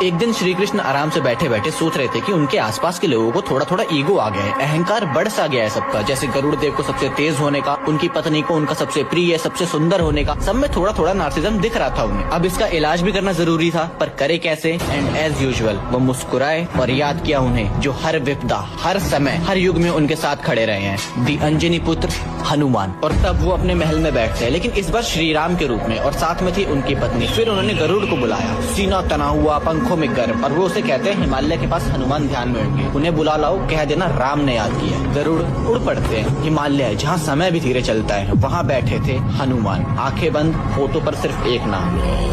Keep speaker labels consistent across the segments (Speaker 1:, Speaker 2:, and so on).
Speaker 1: एक दिन श्री कृष्ण आराम से बैठे बैठे सोच रहे थे कि उनके आसपास के लोगों को थोड़ा थोड़ा ईगो आ गया है, अहंकार बढ़ सा गया है सबका। जैसे गरुड़ देव को सबसे तेज होने का, उनकी पत्नी को उनका सबसे प्रिय, सबसे सुंदर होने का, सब में थोड़ा थोड़ा नार्सिज्म दिख रहा था उन्हें। अब इसका इलाज भी करना जरूरी था, पर करे कैसे? एंड एज यूजुअल वो मुस्कुराए और याद किया उन्हें जो हर विपदा, हर समय, हर युग में उनके साथ खड़े रहे हैं, दी अंजनी पुत्र हनुमान। और तब वो अपने महल में बैठते हैं, लेकिन इस बार श्री राम के रूप में, और साथ में थी उनकी पत्नी। फिर उन्होंने गरुड़ को बुलाया, सीना तना हुआ, पंखों में गर्व, और वो उसे कहते हैं हिमालय के पास हनुमान ध्यान में होंगे, उन्हें बुला लाओ, कह देना राम ने याद किया। गरुड़ उड़ पड़ते हैं। हिमालय जहाँ समय भी धीरे चलता है, वहाँ बैठे थे हनुमान, आंखें बंद, फोटो पर सिर्फ एक नाम।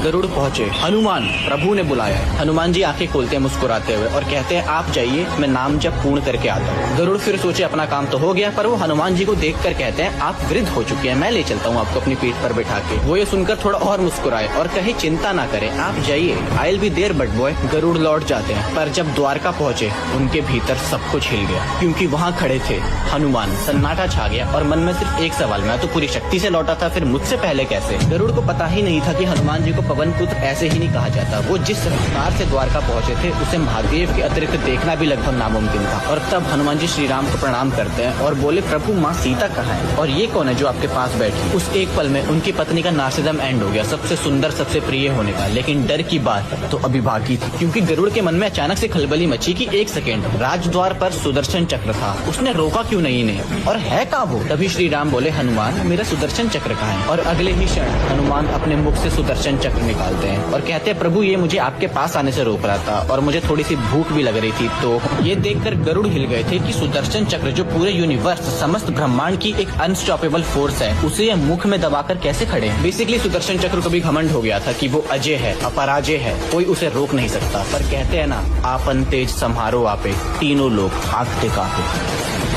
Speaker 1: गरुड़ पहुँचे, हनुमान प्रभु ने बुलाया। हनुमान जी आंखें खोलते हैं मुस्कुराते हुए और कहते हैं आप जाइए, मैं नाम जप पूर्ण करके आता हूँ। गरुड़ फिर सोचे अपना काम तो हो गया, पर वो हनुमान जी को देखकर कहते हैं आप वृद्ध हो चुके हैं, मैं ले चलता हूँ आपको अपनी पीठ पर बैठा के। वो ये सुनकर थोड़ा और मुस्कुराए और कहे चिंता ना करें, आप जाइए, I will be there but bye. Garuda लौट जाते हैं, पर जब द्वारका पहुँचे उनके भीतर सब कुछ हिल गया, क्योंकि वहाँ खड़े थे हनुमान। सन्नाटा छा गया और मन में सिर्फ एक सवाल, मैं तो पूरी शक्ति से लौटा था, फिर मुझसे पहले कैसे? गरुड़ को पता ही नहीं था कि हनुमान जी को पवन पुत्र ऐसे ही नहीं कहा जाता। वो जिस रफ्तार से द्वारका पहुंचे थे, उसे महादेव के अतिरिक्त देखना भी लगभग नामुमकिन था। और तब हनुमान जी श्री राम को प्रणाम करते हैं और बोले प्रभु माँ सीता कहाँ है, और ये कौन है जो आपके पास बैठी? उस एक पल में उनकी पत्नी का नार्सिज्म एंड हो गया, सबसे सुंदर, सबसे प्रिय होने का। लेकिन डर की बात तो अभी बाकी थी, क्योंकि गरुड़ के मन में अचानक से खलबली मची कि एक सेकेंड, राजद्वार पर सुदर्शन चक्र था, उसने रोका क्यों नहीं इन्हें, और है कहाँ वो? तभी श्री राम बोले हनुमान मेरा सुदर्शन चक्र कहाँ है? और अगले ही क्षण हनुमान अपने मुख से सुदर्शन चक्र निकालते हैं और कहते हैं प्रभु ये मुझे आपके पास आने से रोक रहा था, और मुझे थोड़ी सी भूख भी लग रही थी। तो ये देखकर गरुड़ हिल गए थे कि सुदर्शन चक्र जो पूरे यूनिवर्स, समस्त ब्रह्मांड की एक अनस्टॉपेबल फोर्स है, उसे ये मुख में दबाकर कैसे खड़े हैं? बेसिकली सुदर्शन चक्र को भी घमंड हो गया था कि वो अजय है, अपराजय है, कोई उसे रोक नहीं सकता। पर कहते हैं ना, आपन तेज संहारो आपे, तीनों लोग भागते कांपे।